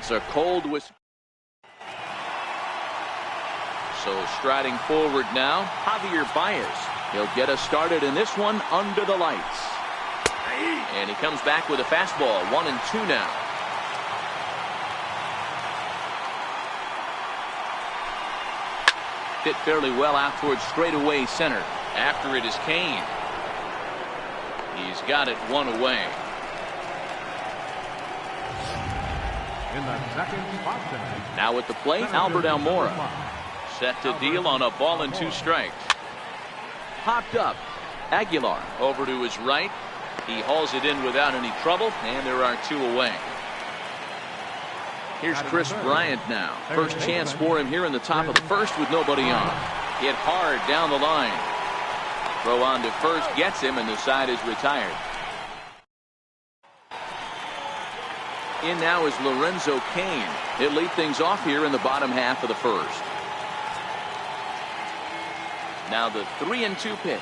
It's a cold whistle. So striding forward now, Javier Baez. He'll get us started in this one under the lights. And he comes back with a fastball, 1-2 now. Hit fairly well out towards straightaway center. After it is Kane. He's got it one away. In the second spot tonight. Now at the plate, Albert Almora. Set to deal on a ball and 2 strikes. Popped up. Aguilar over to his right. He hauls it in without any trouble, and there are 2 away. Here's Chris Bryant now. First chance for him here in the top of the first with nobody on. Hit hard down the line. Throw on to first gets him, and the side is retired. In now is Lorenzo Cain. He'll lead things off here in the bottom half of the first. Now the 3-2 pitch.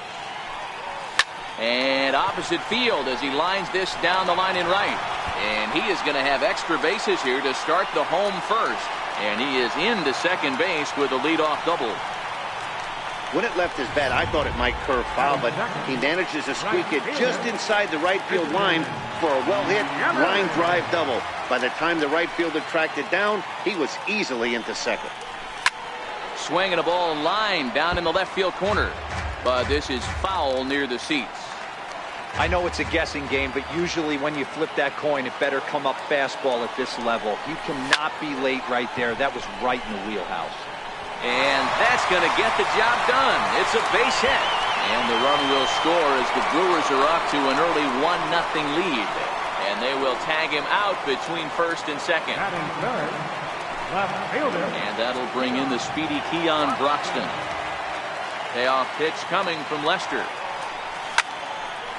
And opposite field as he lines this down the line in right. And he is going to have extra bases here to start the home first. And he is into second base with a leadoff double. When it left his bat, I thought it might curve foul, but he manages to squeak it just inside the right field line for a well-hit line drive double. By the time the right fielder tracked it down, he was easily into second. Swinging a ball line down in the left field corner. But this is foul near the seats. I know it's a guessing game, but usually when you flip that coin, it better come up fastball at this level. You cannot be late right there. That was right in the wheelhouse. And that's going to get the job done. It's a base hit. And the run will score as the Brewers are off to an early 1-0 lead. And they will tag him out between first and second. And that'll bring in the speedy Keon Broxton. Payoff pitch coming from Lester.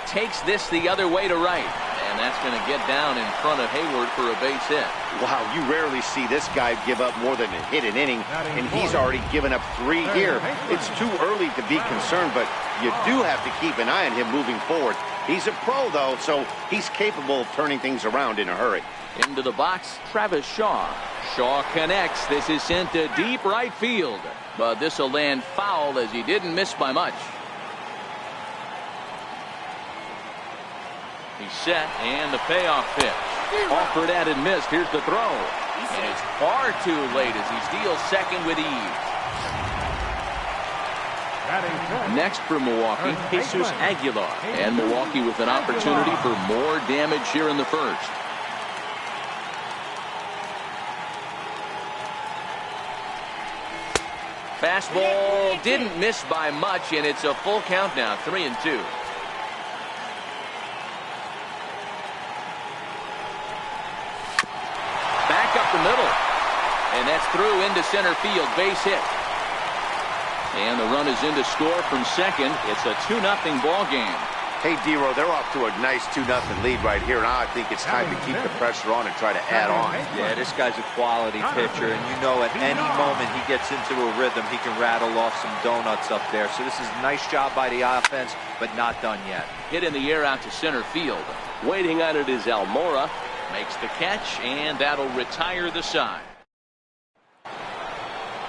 Takes this the other way to right. And that's going to get down in front of Hayward for a base hit. Wow, you rarely see this guy give up more than a hit an inning, and he's already given up 3 here. It's too early to be concerned, but you do have to keep an eye on him moving forward. He's a pro, though, so he's capable of turning things around in a hurry. Into the box, Travis Shaw. Shaw connects. This is sent to deep right field. But this will land foul as he didn't miss by much. He's set, and the payoff pitch. Offered at and missed. Here's the throw. And it's far too late as he steals second with ease. Next for Milwaukee, Jesus Aguilar. And Milwaukee with an opportunity for more damage here in the first. Fastball didn't miss by much, and it's a full count now, 3-2. Back up the middle, and that's through into center field, base hit. And the run is in to score from second. It's a 2-0 ball game. Hey, D-Row, they're off to a nice 2-0 lead right here. Now I think it's time to keep the pressure on and try to add on. Yeah, this guy's a quality pitcher, and you know at any moment he gets into a rhythm, he can rattle off some donuts up there. So this is a nice job by the offense, but not done yet. Hit in the air out to center field. Waiting on it is Almora. Makes the catch, and that'll retire the side.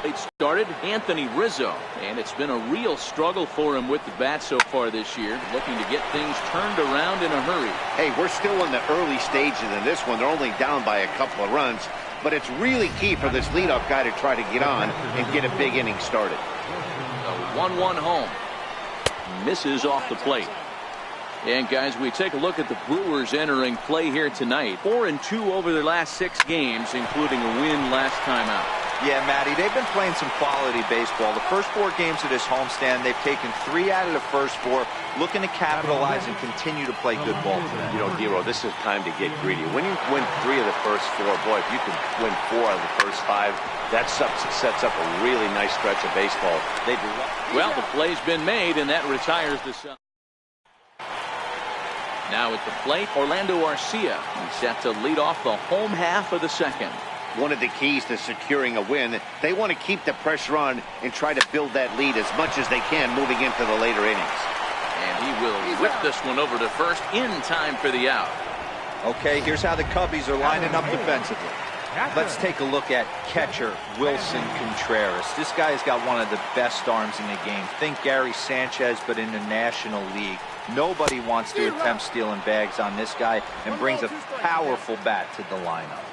It started Anthony Rizzo, and it's been a real struggle for him with the bat so far this year, looking to get things turned around in a hurry. Hey, we're still in the early stages of this one. They're only down by a couple of runs, but it's really key for this leadoff guy to try to get on and get a big inning started. The 1-1 home. Misses off the plate. And guys, we take a look at the Brewers entering play here tonight. 4-2 over their last 6 games, including a win last time out. Yeah, Matty, they've been playing some quality baseball. The first 4 games of this homestand, they've taken 3 out of the first 4, looking to capitalize and continue to play good ball today. You know, D-Row, this is time to get greedy. When you win 3 of the first 4, boy, if you can win 4 out of the first 5, that sets up a really nice stretch of baseball. Well, the play's been made, and that retires the side. Now at the plate, Orlando Arcia. He's set to lead off the home half of the second. One of the keys to securing a win, they want to keep the pressure on and try to build that lead as much as they can moving into the later innings. And he will whip this one over to first in time for the out. Okay, here's how the Cubbies are lining up defensively. Let's take a look at catcher Wilson Contreras. This guy's got one of the best arms in the game. Think Gary Sanchez, but in the National League. Nobody wants to attempt stealing bags on this guy, and brings a powerful bat to the lineup.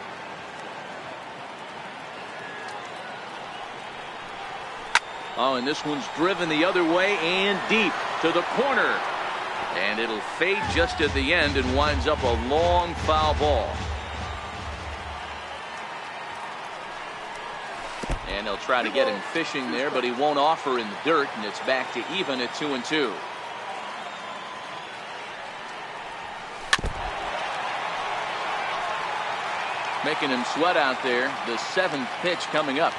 Oh, and this one's driven the other way and deep to the corner. And it'll fade just at the end and winds up a long foul ball. And they'll try to get him fishing there, but he won't offer in the dirt, and it's back to even at 2-2. Making him sweat out there. The 7th pitch coming up.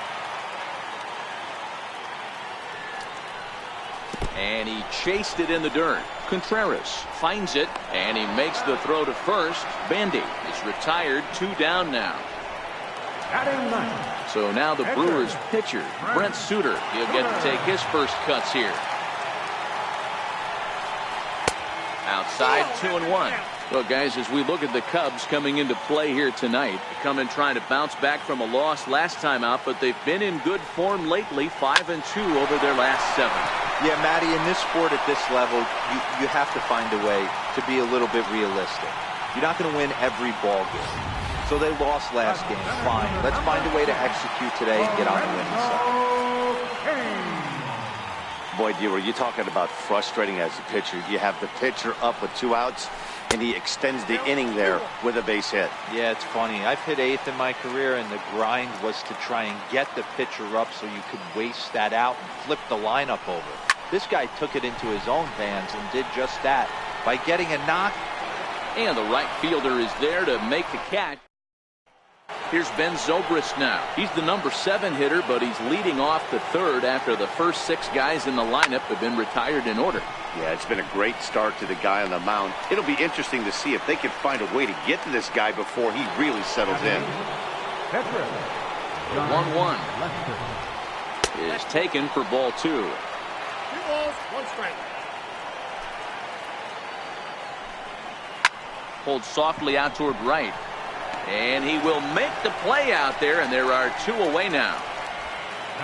And he chased it in the dirt. Contreras finds it, and he makes the throw to first. Bandy is retired, 2 down now. So now the Brewers pitcher, Brent Suter, he'll get to take his first cuts here. Outside, 2-1. Well, guys, as we look at the Cubs coming into play here tonight, they come in trying to bounce back from a loss last time out, but they've been in good form lately, 5-2 over their last 7. Yeah, Matty, in this sport at this level, you have to find a way to be a little bit realistic. You're not going to win every ball game. So they lost last game. Fine. Let's find a way to execute today and get on the winning side. Boy, Dewar, you're talking about frustrating as a pitcher. You have the pitcher up with 2 outs, and he extends the inning there with a base hit. Yeah, it's funny. I've hit 8th in my career, and the grind was to try and get the pitcher up so you could waste that out and flip the lineup over. This guy took it into his own hands and did just that by getting a knock. And the right fielder is there to make the catch. Here's Ben Zobrist now. He's the number 7 hitter, but he's leading off the 3rd after the first 6 guys in the lineup have been retired in order. Yeah, it's been a great start to the guy on the mound. It'll be interesting to see if they can find a way to get to this guy before he really settles in. The 1-1 is taken for ball 2. 2 balls, 1 strike. Pulled softly out toward right. And he will make the play out there, and there are 2 away now.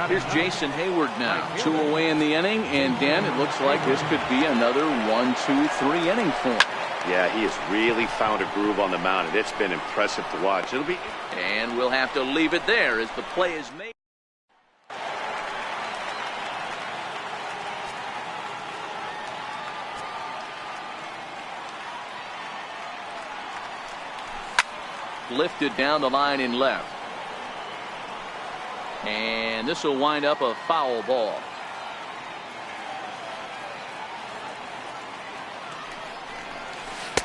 Here's Jason Hayward now. 2 away in the inning, and Dan, it looks like this could be another 1-2-3 inning for him. Yeah, he has really found a groove on the mound, and it's been impressive to watch. It'll be. And we'll have to leave it there as the play is made. Lifted down the line in left. And this will wind up a foul ball.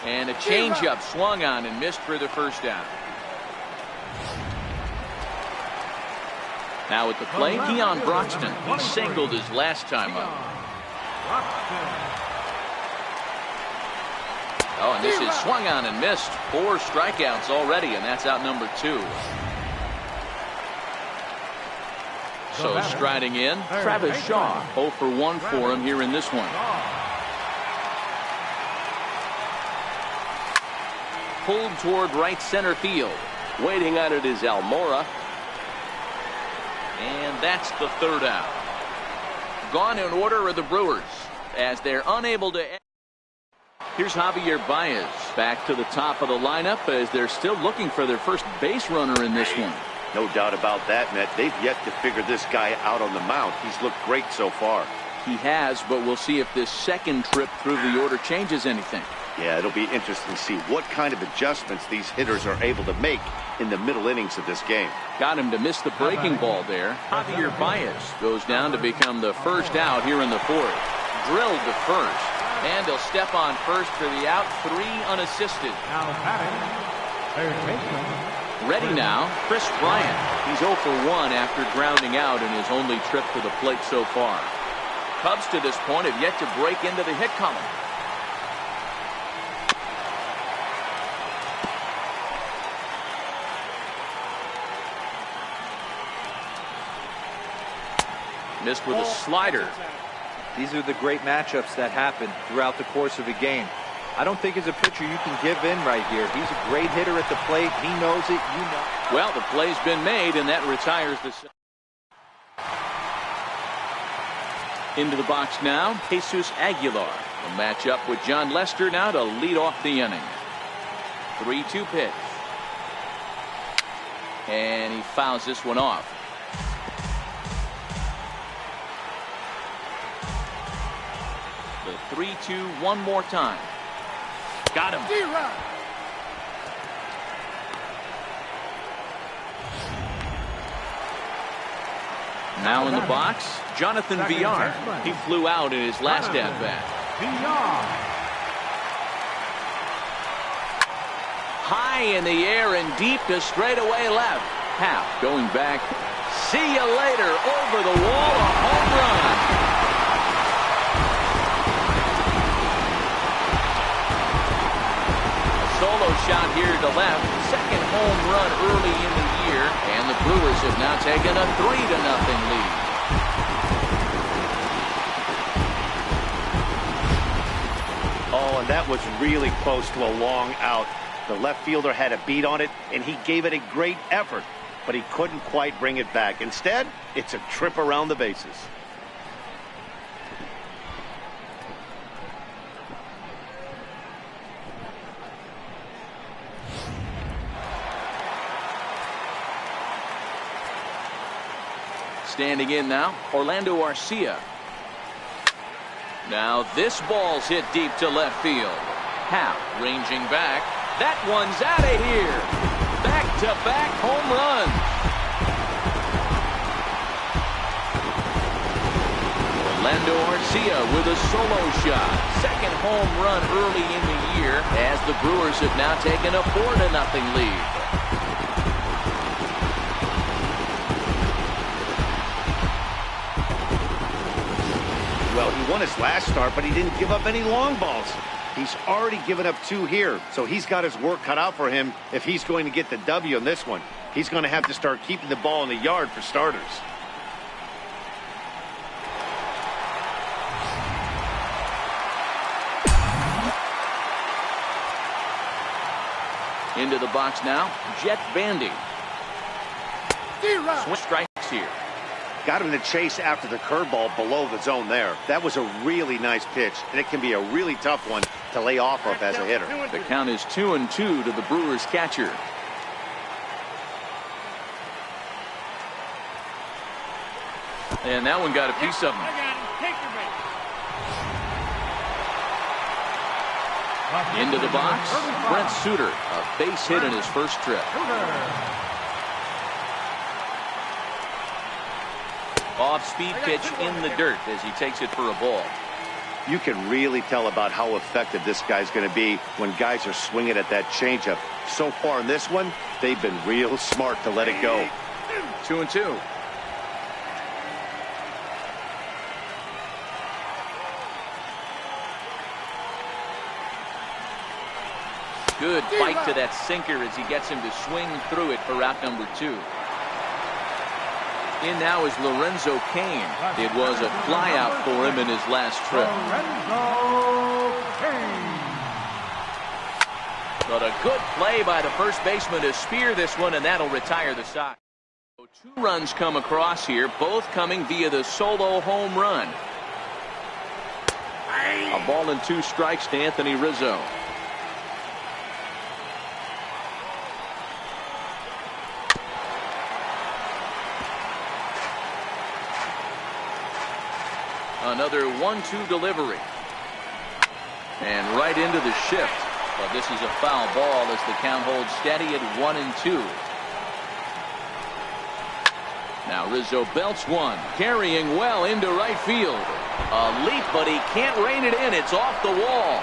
And a changeup swung on and missed for the first down. Now at the plate, Keon Broxton. He singled his last time up. Oh, and this is swung on and missed. 4 strikeouts already, and that's out number 2. So striding in, Travis Shaw. 0 for 1 for him here in this one. Pulled toward right center field. Waiting on it is Almora. And that's the 3rd out. Gone in order are the Brewers as they're unable to. Here's Javier Baez back to the top of the lineup as they're still looking for their first base runner in this one. No doubt about that, Matt. They've yet to figure this guy out on the mound. He's looked great so far. He has, but we'll see if this second trip through the order changes anything. Yeah, it'll be interesting to see what kind of adjustments these hitters are able to make in the middle innings of this game. Got him to miss the breaking ball there. Javier Baez goes down to become the first out here in the 4th. Drilled to first. And he'll step on first for the out. 3 unassisted. Ready now, Chris Bryant. He's 0 for 1 after grounding out in his only trip to the plate so far. Cubs to this point have yet to break into the hit column. Missed with a slider. These are the great matchups that happen throughout the course of a game. I don't think as a pitcher you can give in right here. He's a great hitter at the plate. He knows it. You know. Well, the play's been made, and that retires the... Into the box now, Jesus Aguilar will match up with John Lester now to lead off the inning. 3-2 pitch. And he fouls this one off. The 3-2 one more time. Got him. Now in the box, Jonathan Villar. He flew out in his last at-bat. High in the air and deep to straightaway left. Happ going back. See you later. Over the wall, a home run. A solo shot here to left. Second home run early in the year. And the Brewers have now taken a 3-0 lead. Oh, and that was really close to a long out. The left fielder had a beat on it, and he gave it a great effort, but he couldn't quite bring it back. Instead, it's a trip around the bases. Standing in now, Orlando Arcia. Now this ball's hit deep to left field. Happ ranging back. That one's out of here. Back-to-back home runs. Orlando Arcia with a solo shot. Second home run early in the year as the Brewers have now taken a 4-0 lead. Well, he won his last start, but he didn't give up any long balls. He's already given up 2 here, so he's got his work cut out for him if he's going to get the W in this one. He's going to have to start keeping the ball in the yard for starters. Into the box now, Jet Bandy. Swing strikes here. Got him to chase after the curveball below the zone there. That was a really nice pitch, and it can be a really tough one to lay off of as a hitter. The count is 2-2 to the Brewers catcher. And that one got a piece of him. Into the box, Brent Suter, a base hit in his first trip. Off-speed pitch in the dirt as he takes it for a ball. You can really tell about how effective this guy's going to be when guys are swinging at that changeup. So far in this one, they've been real smart to let it go. 2-2. Good fight to that sinker as he gets him to swing through it for out number 2. In now is Lorenzo Cain. It was a flyout for him in his last trip. But a good play by the first baseman to spear this one, and that'll retire the side. 2 runs come across here, both coming via the solo home run. A ball and 2 strikes to Anthony Rizzo. Another 1-2 delivery. And right into the shift. But this is a foul ball as the count holds steady at 1-2. Now Rizzo belts one. Carrying well into right field. A leap, but he can't rein it in. It's off the wall.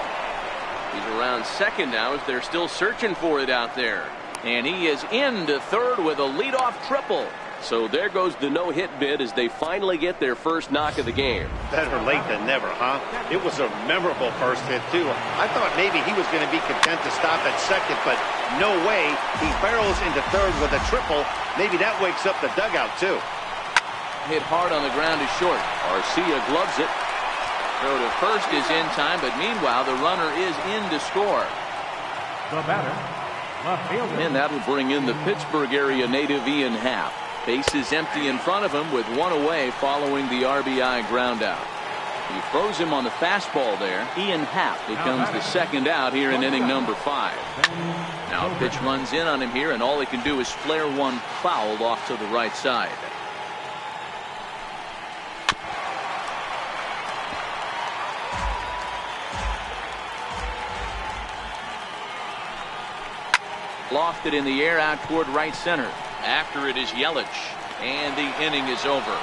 He's around second now as they're still searching for it out there. And he is into third with a leadoff triple. So there goes the no-hit bid as they finally get their first knock of the game. Better late than never, huh? It was a memorable first hit, too. I thought maybe he was going to be content to stop at second, but no way. He barrels into third with a triple. Maybe that wakes up the dugout, too. Hit hard on the ground is short. Arcia gloves it. Throw to first is in time, but meanwhile the runner is in to score. The batter, left fielder. And that'll bring in the Pittsburgh area native Ian Happ. Base is empty in front of him with one away following the RBI ground out. He throws him on the fastball there. Ian Happ becomes the second out here in inning number 5. Now a pitch runs in on him here, and all he can do is flare one foul off to the right side. Lofted in the air out toward right center. After it is Yelich, and the inning is over.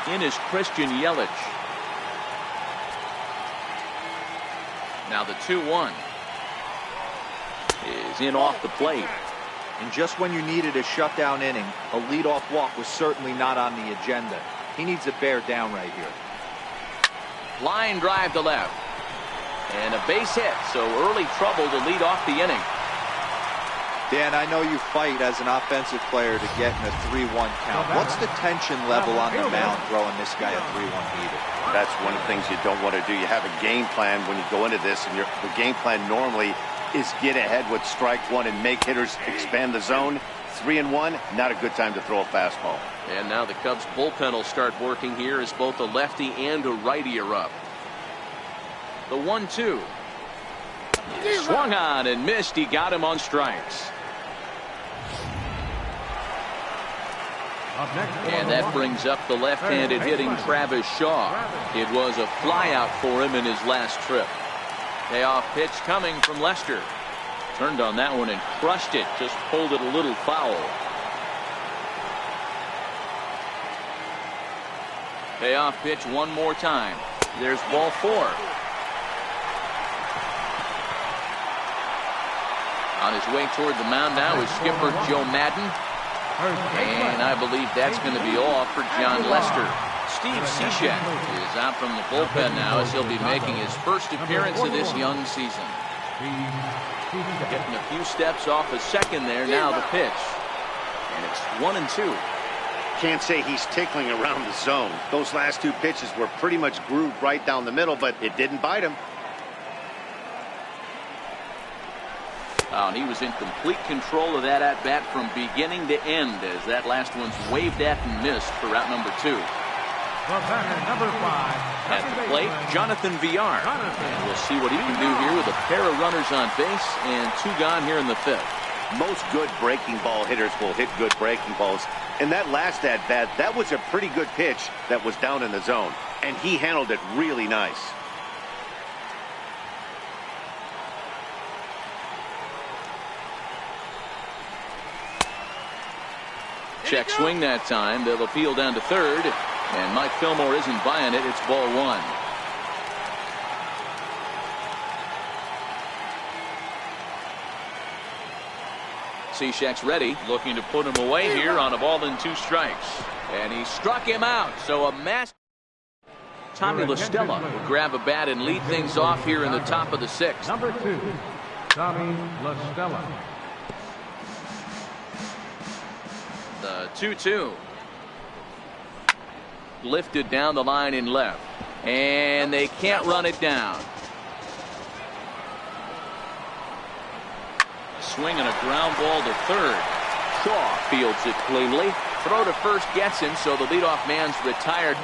In is Christian Yelich. Now the 2-1 is in off the plate. And just when you needed a shutdown inning, a leadoff walk was certainly not on the agenda. He needs to bear down right here. Line drive to left. And a base hit, so early trouble to lead off the inning. Dan, I know you fight as an offensive player to get in a 3-1 count. What's the tension level on the mound throwing this guy a 3-1 heater? That's one of the things you don't want to do. You have a game plan when you go into this, and the game plan normally is get ahead with strike one and make hitters expand the zone. 3-1, not a good time to throw a fastball. And now the Cubs bullpen will start working here as both a lefty and a righty are up. The 1-2. Swung on and missed. He got him on strikes. And that brings up the left-handed hitting Travis Shaw. It was a flyout for him in his last trip. Payoff pitch coming from Lester. Turned on that one and crushed it. Just pulled it a little foul. Payoff pitch one more time. There's ball 4. On his way toward the mound now is skipper Joe Madden. And I believe that's going to be all for John Lester. Steve Cishek is out from the bullpen now as he'll be making his first appearance of this young season. Getting a few steps off a second there. Now the pitch. And it's 1-2. Can't say he's tickling around the zone. Those last 2 pitches were pretty much grooved right down the middle, but it didn't bite him. And he was in complete control of that at-bat from beginning to end as that last one's waved at and missed for out number 2. The batter, number 5. At the plate, Jonathan Villar. And we'll see what he can do here with a pair of runners on base and 2 gone here in the 5th. Most good breaking ball hitters will hit good breaking balls. And that last at-bat, that was a pretty good pitch that was down in the zone. And he handled it really nice. Check swing that time. They'll appeal down to third. And Mike Fillmore isn't buying it. It's ball 1. Cishek's ready, looking to put him away here on a ball and 2 strikes. And he struck him out. So a mass. Tommy La Stella will grab a bat and lead things off here in the top of the 6th. Number 2, Tommy La Stella. The 2-2. Lifted down the line in left. And they can't run it down. Swing and a ground ball to third. Shaw fields it cleanly. Throw to first gets him, so the leadoff man's retired.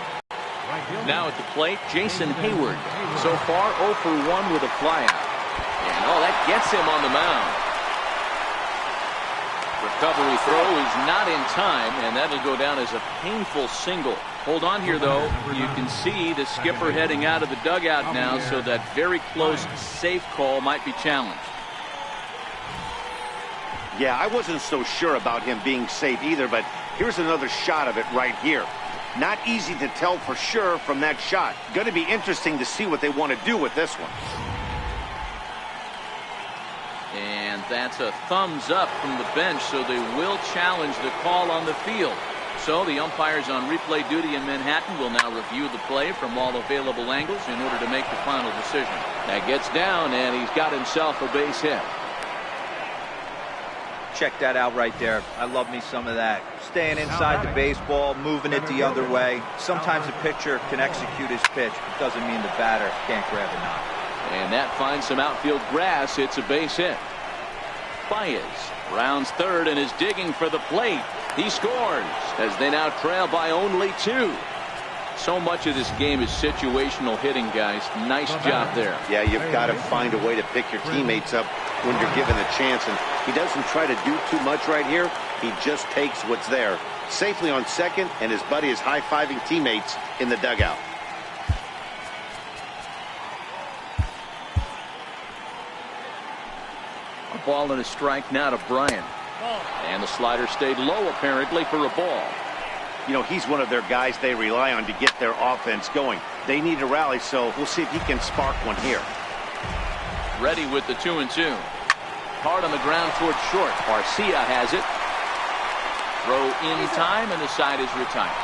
Now at the plate, Jason Hayward. So far 0 for 1 with a flyout. And that gets him on the mound. Recovery throw is not in time, and that'll go down as a painful single. Hold on here, though. You can see the skipper heading out of the dugout now, so that very close safe call might be challenged. Yeah, I wasn't so sure about him being safe either, but here's another shot of it right here. Not easy to tell for sure from that shot. Going to be interesting to see what they want to do with this one. And that's a thumbs up from the bench, so they will challenge the call on the field. So the umpires on replay duty in Manhattan will now review the play from all available angles in order to make the final decision. That gets down, and he's got himself a base hit. Check that out right there. I love me some of that. Staying inside the baseball, moving it the other way. Sometimes a pitcher can execute his pitch, but doesn't mean the batter can't grab a knock. And that finds some outfield grass. It's a base hit. Baez rounds third and is digging for the plate. He scores as they now trail by only 2. So much of this game is situational hitting, guys. Nice job there. Yeah, you've got to find a way to pick your teammates up when you're given a chance, and he doesn't try to do too much right here. He just takes what's there. Safely on second, and his buddy is high-fiving teammates in the dugout. A ball and a strike now to Bryant. And the slider stayed low apparently for a ball. You know, he's one of their guys they rely on to get their offense going. They need a rally, so we'll see if he can spark one here. Ready with the 2-2. Hard on the ground towards short. Garcia has it. Throw in time, and the side is retired.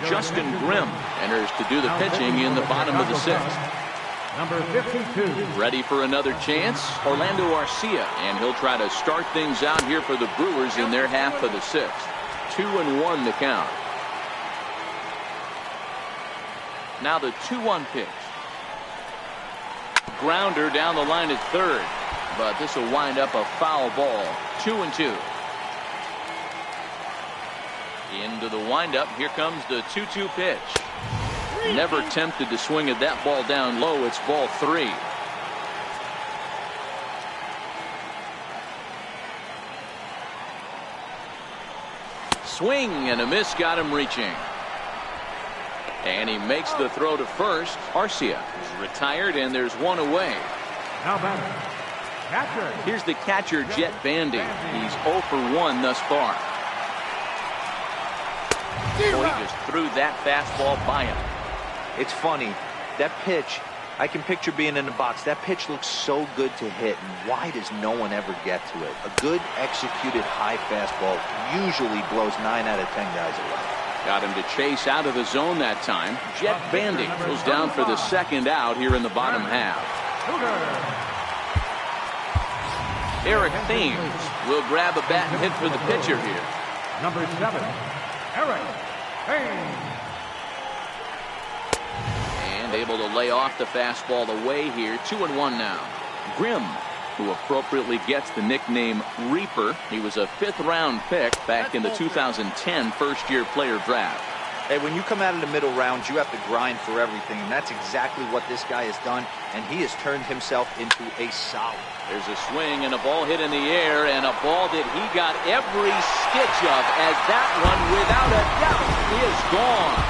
Justin Grimm enters to do the pitching in the bottom of the 6th. Number 52. Ready for another chance, Orlando Arcia, and he'll try to start things out here for the Brewers in their half of the 6th. 2-1 the count. Now the 2-1 pitch. Grounder down the line at third, but this will wind up a foul ball. 2-2. Into the windup. Here comes the 2-2 pitch. Never tempted to swing at that ball down low. It's ball 3. Swing and a miss got him reaching. And he makes the throw to first. Arcia is retired, and there's one away. Now batter, catcher. Here's the catcher, Jet Bandy. He's 0 for 1 thus far. Boy, he just threw that fastball by him. It's funny, that pitch, I can picture being in the box. That pitch looks so good to hit, and why does no one ever get to it? A good executed high fastball usually blows 9 out of 10 guys away. Got him to chase out of the zone that time. Jet Bandy goes down for the second out here in the bottom half. Eric Thames will grab a bat and hit for the pitcher here. Number 7, Eric Thames. And able to lay off the fastball away here. 2-1 now. Grimm, who appropriately gets the nickname Reaper. He was a 5th-round pick back in the 2010 first-year player draft. Hey, when you come out of the middle rounds, you have to grind for everything, and that's exactly what this guy has done, and he has turned himself into a solid. There's a swing and a ball hit in the air, and a ball that he got every stitch of, as that one, without a doubt, is gone.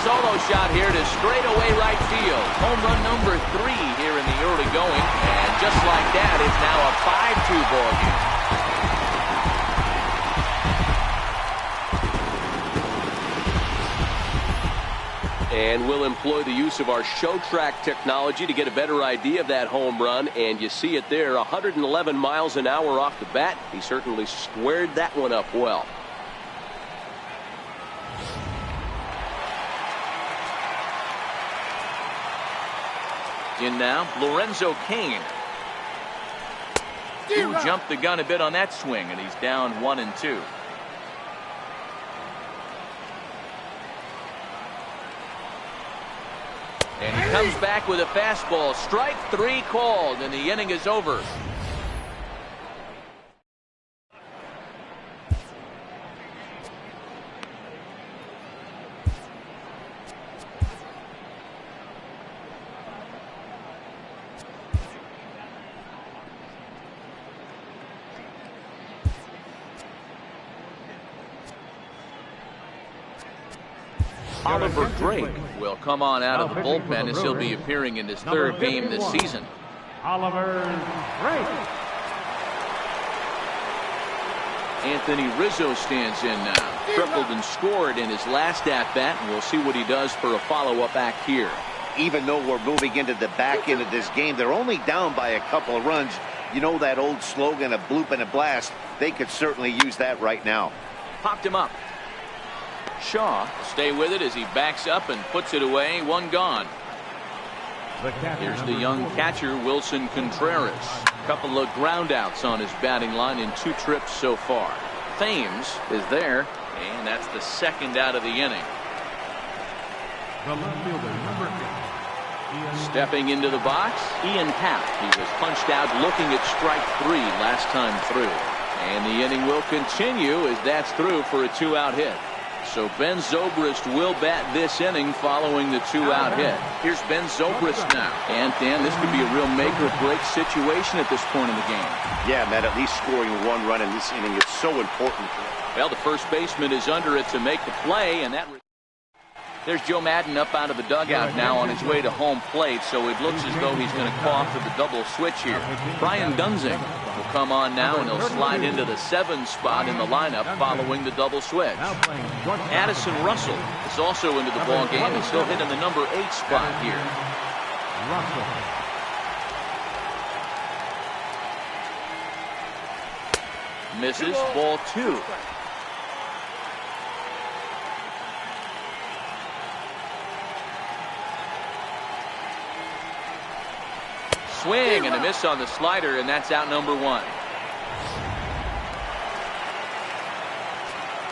Solo shot here to straightaway right field. Home run number 3 here in the early going. And just like that, it's now a 5-2 ball game. And we'll employ the use of our show track technology to get a better idea of that home run. And you see it there, 111 miles an hour off the bat. He certainly squared that one up well. In now, Lorenzo Cain. Who jumped the gun a bit on that swing, and he's down 1-2. And he comes back with a fastball. Strike 3 called, and the inning is over. Oliver Drake will come on out of the bullpen as he'll be appearing in his 3rd game this season. Oliver Drake. Anthony Rizzo stands in now. Tripled and scored in his last at-bat, and we'll see what he does for a follow-up act here. Even though we're moving into the back end of this game, they're only down by a couple of runs. You know that old slogan, a bloop and a blast? They could certainly use that right now. Popped him up. Shaw will stay with it as he backs up and puts it away. One gone. Here's the young catcher, Wilson Contreras. A couple of groundouts on his batting line in 2 trips so far. Thames is there, and that's the second out of the inning. The left fielder, number 8. Stepping into the box, Ian Happ. He was punched out looking at strike 3 last time through. And the inning will continue as that's through for a 2-out hit. So Ben Zobrist will bat this inning following the 2-out hit. Here's Ben Zobrist now. And Dan, this could be a real make or break situation at this point in the game. Yeah, Matt, at least scoring 1 run in this inning is so important. Well, the first baseman is under it to make the play, and that. There's Joe Madden up out of the dugout now on his way to home plate, so it looks as though he's going to call for the double switch here. Brian Dunzing will come on now, and he'll slide into the 7 spot in the lineup following the double switch. Addison Russell is also into the ball game, and he'll hit in the number 8 spot here. Misses, ball 2. Swing and a miss on the slider, and that's out number 1.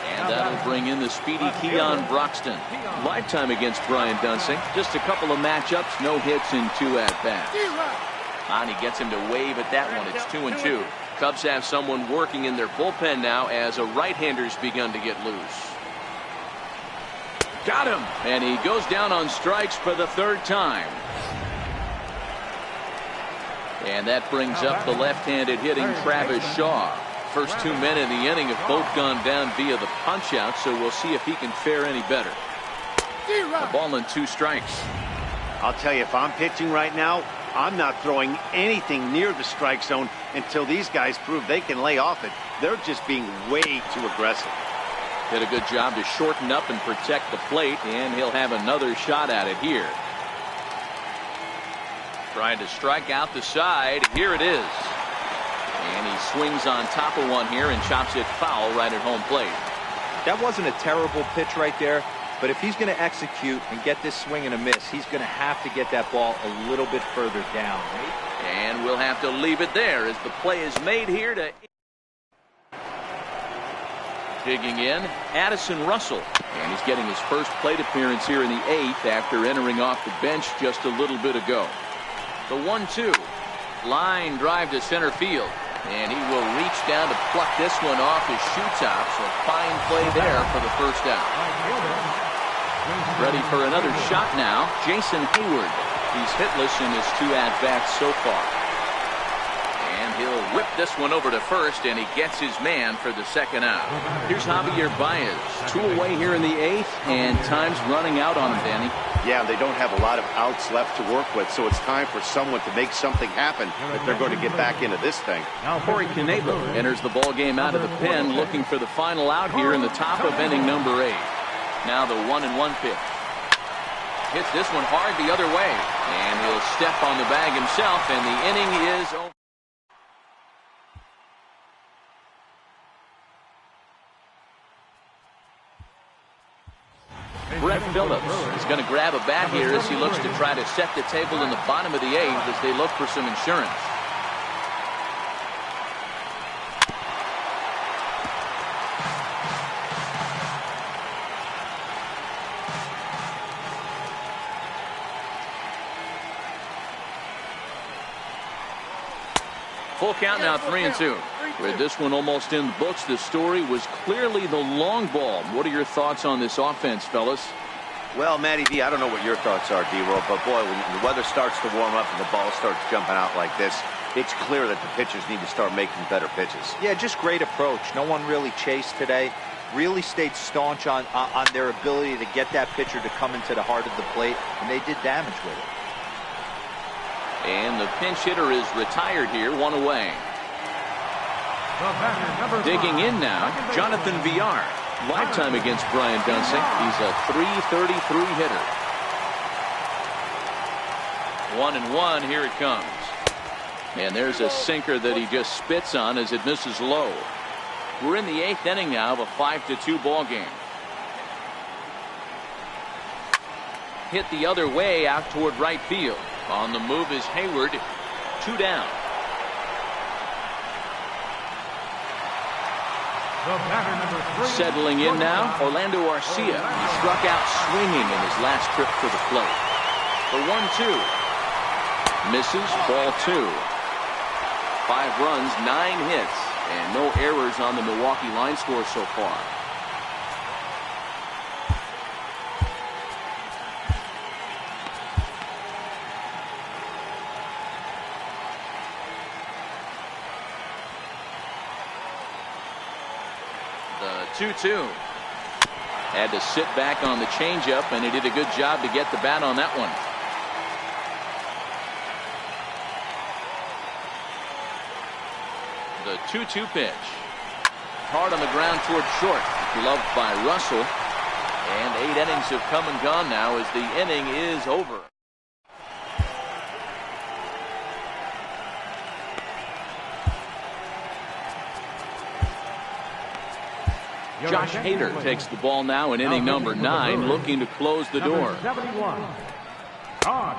And that'll bring in the speedy Keon Broxton. Lifetime against Brian Dunsing. Just a couple of matchups, no hits in 2 at-bats. And he gets him to wave at that one. It's 2-2. Cubs have someone working in their bullpen now as a right-hander's begun to get loose. Got him! And he goes down on strikes for the 3rd time. And that brings up the left-handed hitting Travis Shaw. First 2 men in the inning have both gone down via the punch-out, so we'll see if he can fare any better. A ball and 2 strikes. I'll tell you, if I'm pitching right now, I'm not throwing anything near the strike zone until these guys prove they can lay off it. They're just being way too aggressive. Did a good job to shorten up and protect the plate, and he'll have another shot at it here. Trying to strike out the side. Here it is. And he swings on top of one here and chops it foul right at home plate. That wasn't a terrible pitch right there, but if he's going to execute and get this swing and a miss, he's going to have to get that ball a little bit further down. And we'll have to leave it there as the play is made here to. Digging in, Addison Russell. And he's getting his first plate appearance here in the 8th after entering off the bench just a little bit ago. The 1-2. Line drive to center field. And he will reach down to pluck this one off his shoe top. So fine play there for the first out. Ready for another shot now, Jason Hayward. He's hitless in his 2 at-bats so far. And he'll whip this one over to first, and he gets his man for the 2nd out. Here's Javier Baez. 2 away here in the 8th, and time's running out on him, Danny. Yeah, they don't have a lot of outs left to work with, so it's time for someone to make something happen if they're going to get back into this thing. Corey Knebel enters the ball game out of the pen, looking for the final out here in the top of inning number 8. Now the 1-1 pitch. Hits this one hard the other way, and he'll step on the bag himself, and the inning is over. Brett Phillips is going to grab a bat here as he looks to try to set the table in the bottom of the 8th as they look for some insurance. Full count now, 3-2. With this one almost in the books, the story was clearly the long ball. What are your thoughts on this offense, fellas? Well, Matty V, I don't know what your thoughts are, D-Roll, but boy, when the weather starts to warm up and the ball starts jumping out like this, it's clear that the pitchers need to start making better pitches. Yeah, just great approach. No one really chased today. Really stayed staunch on their ability to get that pitcher to come into the heart of the plate, and they did damage with it. And the pinch hitter is retired here, 1 away. Digging in now, Jonathan Villar. Lifetime against Brian Dunsing. He's a .333 hitter. 1-1, here it comes. And there's a sinker that he just spits on as it misses low. We're in the 8th inning now of a 5-2 ball game. hit the other way out toward right field. On the move is Hayward. 2 down. Settling in now, Orlando Arcia. He struck out swinging in his last trip to the plate. The 1-2. Misses, ball 2. 5 runs, 9 hits, and no errors on the Milwaukee line score so far. The 2-2. Had to sit back on the changeup, and he did a good job to get the bat on that one. The 2-2 pitch. Hard on the ground toward short. Gloved by Russell. And 8 innings have come and gone now as the inning is over. Josh Hader takes the ball now in inning number 9, looking to close the door. 71. John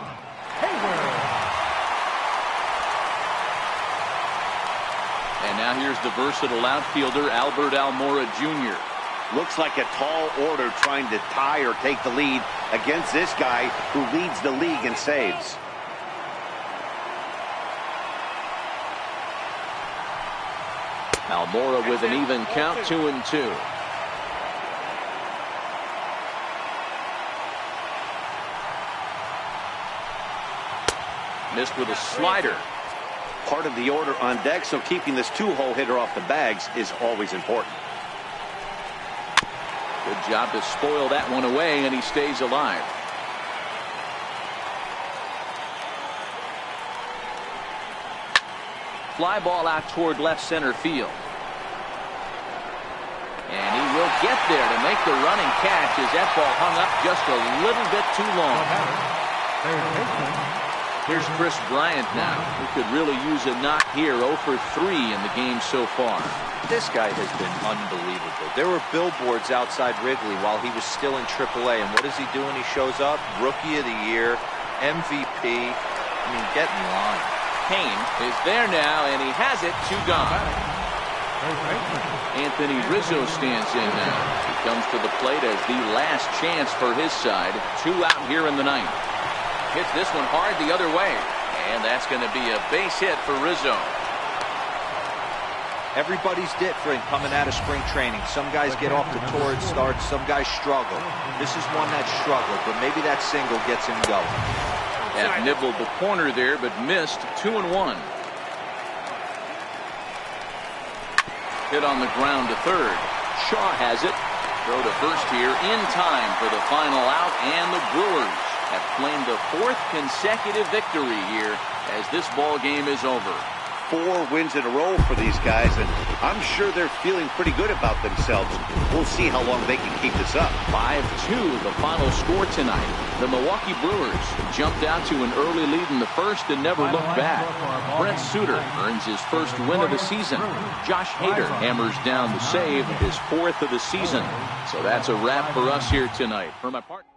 Hader. And now here's the versatile outfielder Albert Almora Jr. Looks like a tall order trying to tie or take the lead against this guy who leads the league in saves. Almora with an even count, 2-2. Missed with a slider. Part of the order on deck, so keeping this 2-hole hitter off the bags is always important. Good job to spoil that one away, and he stays alive. Fly ball out toward left center field. And he will get there to make the running catch as that ball hung up just a little bit too long. Here's Chris Bryant now, who could really use a knock here. 0 for 3 in the game so far. This guy has been unbelievable. There were billboards outside Wrigley while he was still in AAA, and what does he do when he shows up? Rookie of the Year, MVP. I mean, get in line. Kane is there now, and he has it. 2 gone. Anthony Rizzo stands in now. He comes to the plate as the last chance for his side. 2 out here in the 9th. Hits this one hard the other way, and that's going to be a base hit for Rizzo. Everybody's different coming out of spring training. Some guys get off to torrid starts, some guys struggle. This is one that struggled, but maybe that single gets him going. That nibbled the corner there, but missed. 2-1. Hit on the ground to third. Shaw has it. Throw to first here in time for the final out, and the Brewers have claimed the 4th consecutive victory here as this ball game is over. 4 wins in a row for these guys, and I'm sure they're feeling pretty good about themselves. We'll see how long they can keep this up. 5-2 the final score tonight. The Milwaukee Brewers jumped out to an early lead in the first and never looked back. Brent Suter earns his first win of the season. Josh Hader hammers down the save, his 4th of the season. So that's a wrap for us here tonight. For my partner.